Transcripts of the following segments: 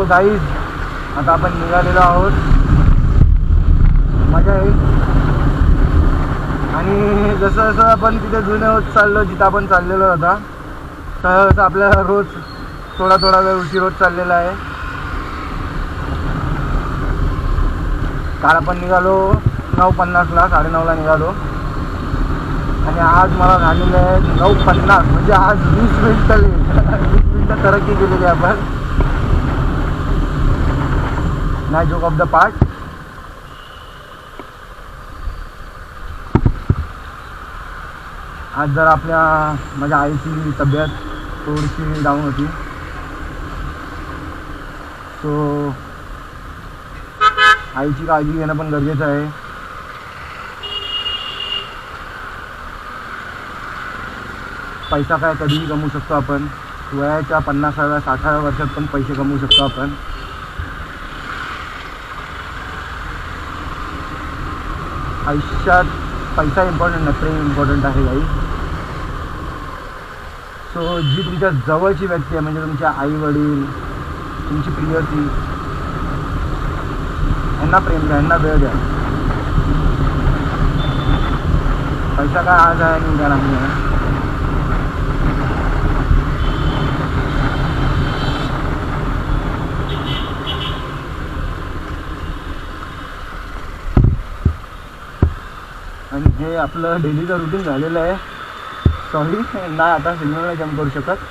Guys आता आपण निघालेलो आहोत, मजा येईल. आणि जसं जसं आपण तिथे जुने होत चाललो जिथं आपण चाललेलो होता, तसं आपल्याला रोज थोडा थोडा वेळ उशीर होत चाललेला आहे. काल आपण निघालो 9:50ला, 9:30ला निघालो आणि आज मला झालेलं आहे 9:50, म्हणजे आज 20 मिनिटं लेट. 20 मिनिटं तरक्की केलेली आपण. नाही जोक ऑफ द पार्ट. आज जर माझ्या आईची तब्येत थोडीशी डाऊन होती, सो आईची काळजी घेणं पण गरजेचं आहे. पैसा काय कधीही कमवू शकतो आपण. वयाच्या 50व्या 60व्या वर्षात पण पैसे कमवू शकतो आपण. आयुष्यात पैसा इम्पॉर्टंट नाही, प्रेम इम्पॉर्टंट आहे गाई. सो जी तुमच्या जवळची व्यक्ती आहे, म्हणजे तुमच्या आई वडील, तुमची प्रियसी, यांना प्रेम द्या, यांना वेळ द्या. पैसा काय आज आहे आणि उद्या नाही आहे. आणि हे आपलं डेलीचं रुटीन झालेलं आहे. सॉरी नाही आता सिग्नलला जम्प करू शकत.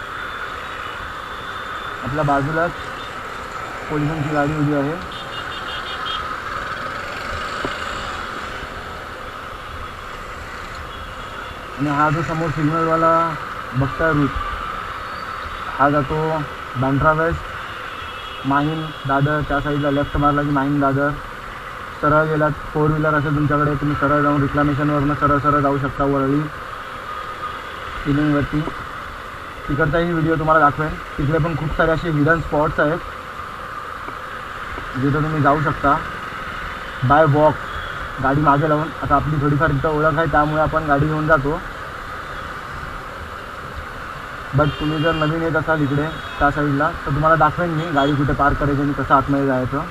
आपल्या बाजूलाच पोलिसांची गाडी उभी आहे. आणि हा जो समोर सिग्नलवाला बघताय रूट, हा जातो बँड्रा वेस्ट, माहीम दादर. त्या साईडला लेफ्ट मारला की माहीम दादर. सरळ गेलात, 4 व्हीलर असेल तुमच्याकडे, तुम्ही सरळ जाऊन रिक्लामेशनवरनं सरळ सरळ जाऊ शकता वरळी फिलिंगवरती. तिकडचाही व्हिडिओ तुम्हाला दाखवेन. तिकडे पण खूप सारे असे हिडन स्पॉट्स आहेत जिथं तुम्ही जाऊ शकता बाय वॉक, गाडी मागे लावून. आता आपली थोडीफार इथं ओळख आहे त्यामुळे आपण गाडी घेऊन जातो. बट तुम्ही जर नवीन येत असाल इकडे त्या साईडला, तर तुम्हाला दाखवेन मी गाडी कुठे पार्क करायची आणि कसं आतमध्ये जायचं.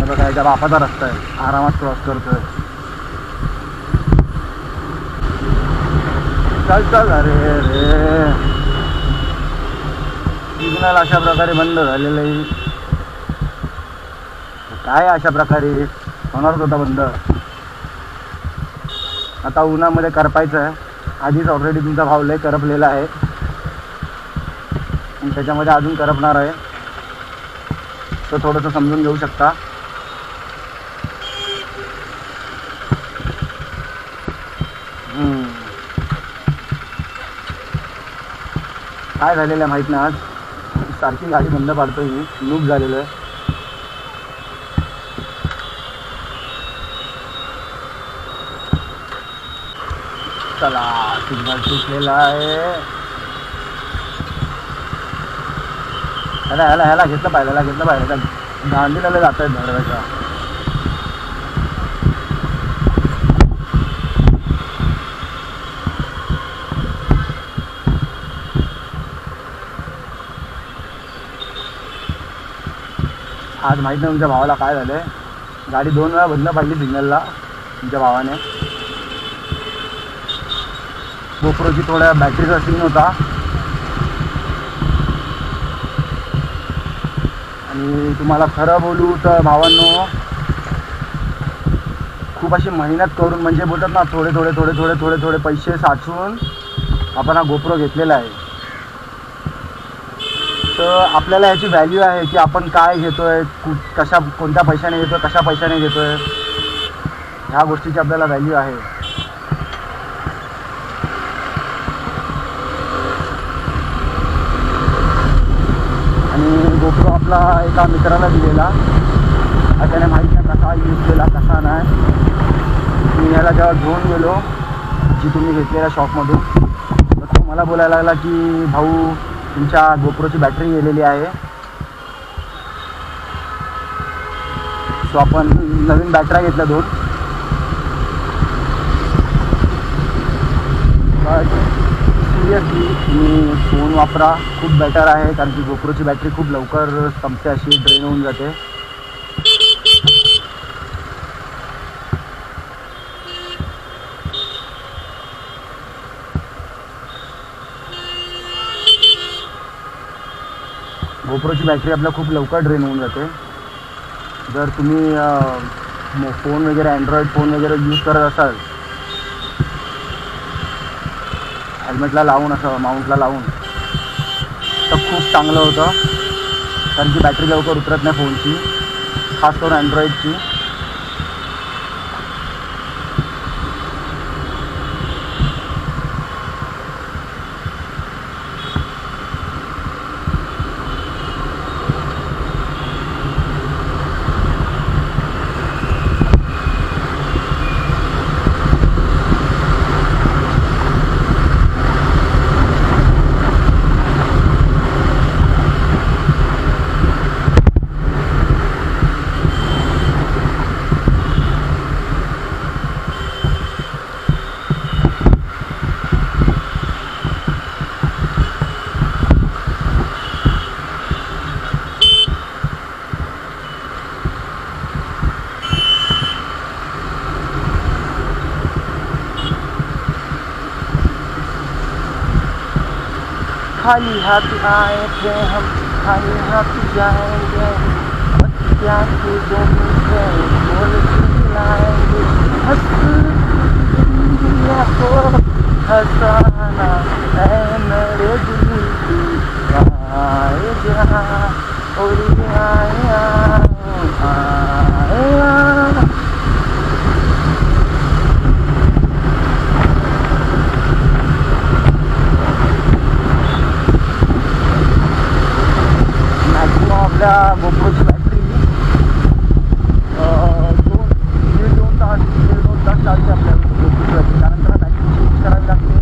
बघा याच्या बापाचा रस्ता आहे, आरामात क्रॉस करतोय. चल चल. अरे रे, सिग्नल अशा प्रकारे बंद झालेलं आहे. काय अशा प्रकारे होणारच होता बंद. आता उन्हामध्ये करपायचं आहे. आधीच ऑलरेडी तुमचा भाव लय करपलेला आहे आणि त्याच्यामध्ये अजून करपणार आहे, तर थोडंसं समजून घेऊ शकता. काय झालेलं आहे माहीत नाही. आज सारखी गाडी बंद पाडतोय मी, लूप झालेलं आहे. चला सिग्नल चुकलेला आहे. ह्याला घेतलं पाहिजे. गांधीला जात आहेत धडवायचा. आज माहीत नाही तुमच्या भावाला काय झालं आहे. गाडी 2 वेळा बंद पाडली सिग्नलला तुमच्या भावाने. गोप्रोची थोड्या बॅटरीचा सीन होता आणि तुम्हाला खरं बोलू तर भावांनो, खूप अशी मेहनत करून म्हणजे बोलतात ना, थोडे थोडे थोडे थोडे थोडे थोडे पैसे साचवून आपण हा गोप्रो घेतलेला आहे. तर आपल्याला ह्याची व्हॅल्यू आहे की आपण काय घेतो आहे, कोणत्या पैशाने घेतो आहे, कशा पैशाने घेतो आहे, ह्या गोष्टीची आपल्याला व्हॅल्यू आहे. आणि गोप्रो आपला एका मित्राला दिलेला, त्याने माहीत नाही कसा यूज केला कसा नाही. मी ह्याला जेव्हा घेऊन गेलो जी तुम्ही घेतलेल्या शॉपमधून, तर तो मला बोलायला लागला की भाऊ तुमच्या गोप्रोची बॅटरी गेलेली आहे, सो आपण नवीन बॅटऱ्या घेतल्या 2. बट सिरियसली तुम्ही फोन वापरा, खूप बेटर आहे. कारण की गोप्रोची बॅटरी खूप लवकर संपते, अशी ड्रेन होऊन जाते. गोप्रोची बॅटरी आपल्या खूप लवकर ड्रेन होऊन जाते. जर तुम्ही फोन वगैरे अँड्रॉईड फोन वगैरे यूज करत असाल, हेल्मेटला लावून असं माउंटला लावून, तर खूप चांगलं होतं. कारण की बॅटरी लवकर उतरत नाही फोनची, खास करून अँड्रॉईडची. खाली हाथ आए थे हम, खाली हाथ जाएंगे, क्या के जो मुझे बोल दिलाएंगे, दुनिया को हंसाना है मेरे दिल की, आए जहाँ और आया आया. आपल्या गोप्रोची बॅटरी 2 तास चालते आपल्या गोप्रोची बॅटरी. त्यानंतर बॅटरी चेंज करावी लागते.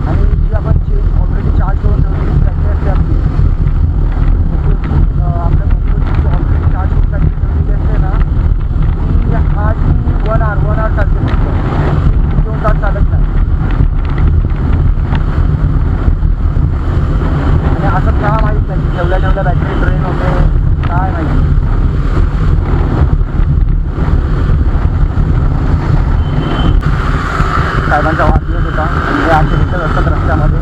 आणि जी आपण ऑलरेडी चार्ज करून ठेवलेली बॅटरी असते आपली आपल्या गोप्रोची जी ऑलरेडी चार्ज करून बॅटरी ठेवलेली असते ना, ती हार्डली 1 आवर चालते फक्त, 2 तास चालत नाही. आणि असं का माहीत नाही की ठेवल्या बॅटरी ड्रेन होते, काय माहिती. साहेबांचा वाद येत होता आणि हे असे दिसत असतात रस्त्यामध्ये,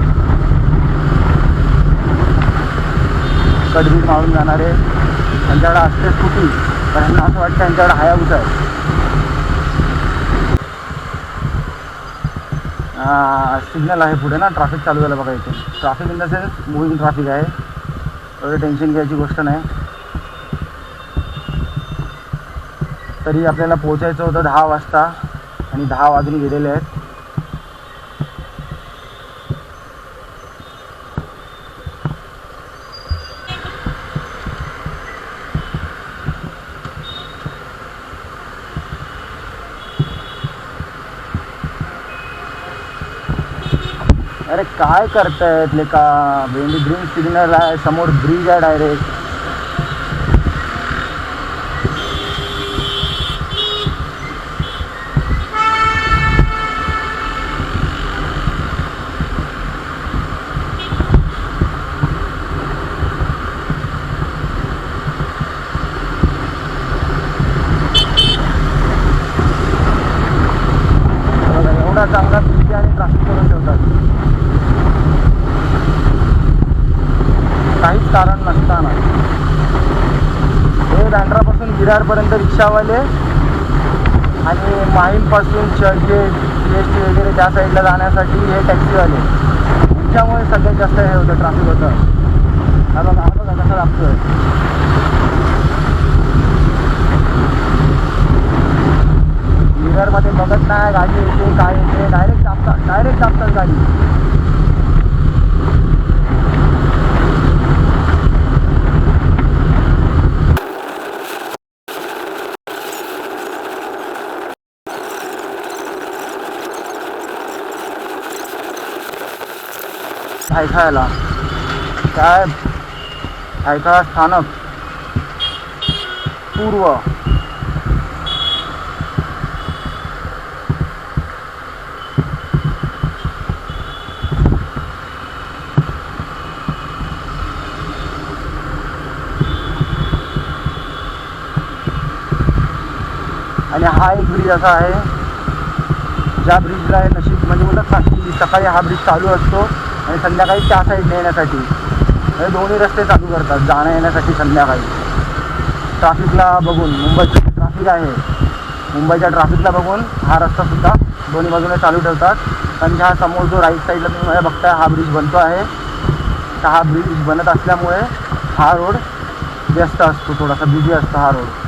कडबीज मारून जाणारे. त्यांच्याकडे असते स्कूटी, पण त्यांना असं वाटतं त्यांच्याकडे हायाबुसा आहे. सिग्नल आहे पुढे ना, ट्रॅफिक चालू झालं बघा. इथे traffic in the sense moving traffic आहे, एवढं टेन्शन घ्यायची गोष्ट नाही. तरी आपल्याला पोहोचायचं होतं 10 वाजता आणि 10 वाजून गेलेले आहेत. अरे काय करतायत लेका, ग्रीन सिग्नल आहे, समोर ब्रिज आहे डायरेक्ट. एवढा चांगला ब्रिज आणि ट्रॅफिक करून ठेवतात. काहीच कारण नसताना हे बँड्रापासून विरारपर्यंत रिक्षावाले आणि माहीमपासून चर्चगेट CST वगैरे त्या साईडला जाण्यासाठी हे टॅक्सीवाले, त्याच्यामुळे सगळ्यात जास्त हे होतं, ट्रॅफिक होतं. हा बघा कसा लागतोय. मिररमध्ये बघत नाही गाडी येते काय येते, डायरेक्ट दाबतात गाडी. ऐकायला काय ऐका स्थानक पूर्व. आणि हा एक ब्रिज असा आहे ज्या ब्रिजला आहे नशीब म्हणजे बोलतात ना की सकाळी हा ब्रिज चालू असतो आणि संध्याकाळी त्या साईडने येण्यासाठी हे दोन्ही रस्ते चालू करतात जाण्या येण्यासाठी संध्याकाळी. ट्रॅफिकला बघून मुंबईची ट्रॅफिक आहे, मुंबईच्या ट्रॅफिकला बघून हा रस्तासुद्धा दोन्ही बाजूने चालू ठेवतात. कारण हा समोर जो राईट साईडला तुम्ही मला बघताय हा ब्रिज बनतो आहे, तर हा ब्रिज बनत असल्यामुळे हा रोड व्यस्त असतो, थोडासा बिझी असतो हा रोड.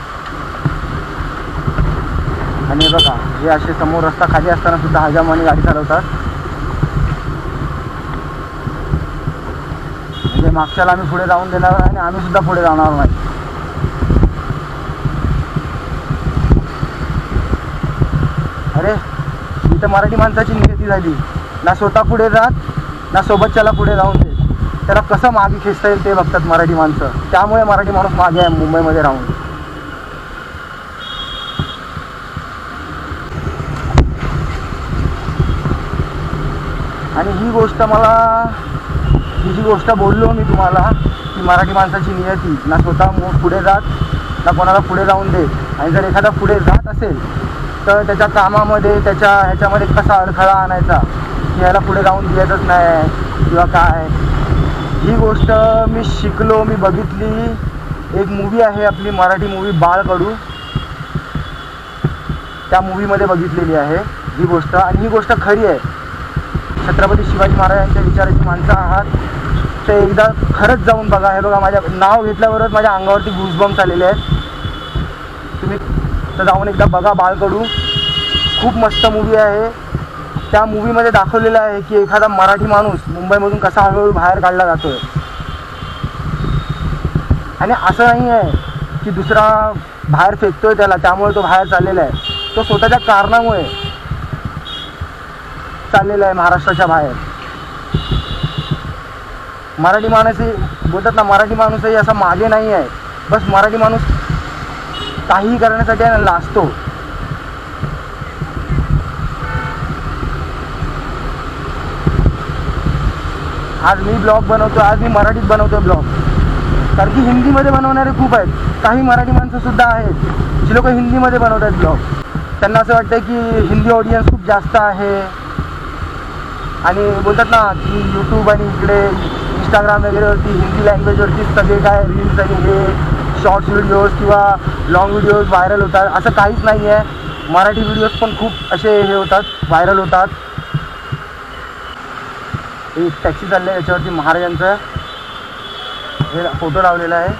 आणि बघा हे असे समोर रस्ता खाली असताना सुद्धा हजामाने गाडी चालवतात. म्हणजे मागच्याला आम्ही पुढे जाऊन देणार नाही आणि आम्ही सुद्धा पुढे जाणार नाही. अरे इथं मराठी माणसाची नियती झाली, ना स्वतः पुढे जात ना सोबतच्याला पुढे जाऊन देत. त्याला कसं मागे खेचता येईल ते बघतात मराठी माणसं, त्यामुळे मराठी माणूस मागे आहे मुंबईमध्ये राहून. आणि ही गोष्ट ही जी गोष्ट बोललो मी तुम्हाला की मराठी माणसाची नियती, ना स्वतः पुढे जात ना कोणाला पुढे जाऊन दे. आणि जर एखादा पुढे जात असेल तर त्याच्या कामामध्ये त्याच्या ह्याच्यामध्ये कसा अडथळा आणायचा की ह्याला पुढे जाऊन द्यायचंच नाही किंवा काय, ही गोष्ट मी शिकलो, मी बघितली. एक मूवी आहे आपली मराठी मूवी बाळकडू, त्या मूवीमध्ये बघितलेली आहे ही गोष्ट. आणि ही गोष्ट खरी आहे. छत्रपती शिवाजी महाराजांच्या विचाराची माणसं आहात ते एकदा खरंच जाऊन बघा. हे बघा माझ्या नाव घेतल्यावरच माझ्या अंगावरती गुजबम्स आलेले आहेत. तुम्ही तर जाऊन एकदा बघा बाळकडू, खूप मस्त मूवी आहे. त्या मूवीमध्ये दाखवलेलं आहे की एखादा मराठी माणूस मुंबईमधून कसा हळूहळू बाहेर काढला जातो आहे. आणि असं नाही आहे की दुसरा बाहेर फेकतोय त्याला त्यामुळे तो बाहेर चाललेला आहे, तो स्वतःच्या कारणामुळे चाललेला आहे महाराष्ट्राच्या बाहेर. मराठी माणूसही बोलतात ना, मराठी माणूसही असा मागे नाही आहे. बस मराठी माणूस काहीही करण्यासाठी लाजतो. आज मी ब्लॉग बनवतो, आज मी मराठीत बनवतो ब्लॉग, कारण की हिंदीमध्ये बनवणारे खूप आहेत. काही मराठी माणसंसुद्धा आहेत जी लोक हिंदीमध्ये बनवतात ब्लॉग. त्यांना असं वाटतं की हिंदी ऑडियन्स खूप जास्त आहे आणि बोलतात ना की यूट्यूब आणि इकडे इंस्टाग्राम वगैरेवरती हिंदी लँग्वेजवरती सगळे काय रील्स आणि हे शॉर्ट्स व्हिडिओज किंवा लॉंग व्हिडिओज व्हायरल होतात. असं काहीच नाही आहे. मराठी व्हिडिओज पण खूप असे हे होतात, व्हायरल होतात. एक टॅक्सी चालली आहे, याच्यावरती महाराजांचं हे फोटो लावलेला आहे.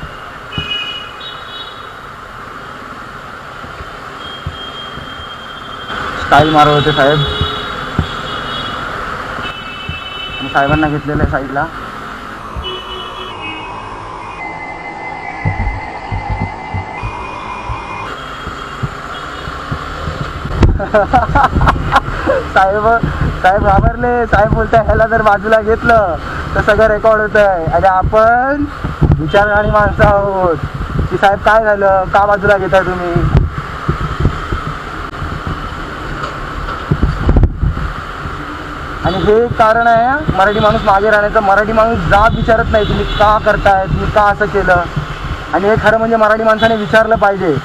स्टाईल मारत होते साहेब आणि साहेबांना घेतलेलं आहे साईडला. साहेब घाबरले. साहेब बोलताय ह्याला जर बाजूला घेतलं तर सगळं रेकॉर्ड होत आहे. आणि आपण विचारणारी माणसं आहोत की साहेब काय झालं, का बाजूला घेताय तुम्ही. आणि हे कारण आहे मराठी माणूस मागे राहण्याचं. मराठी माणूस जाब विचारत नाही, तुम्ही का करताय, तुम्ही का असं केलं. आणि हे खरं म्हणजे मराठी माणसाने विचारलं पाहिजे.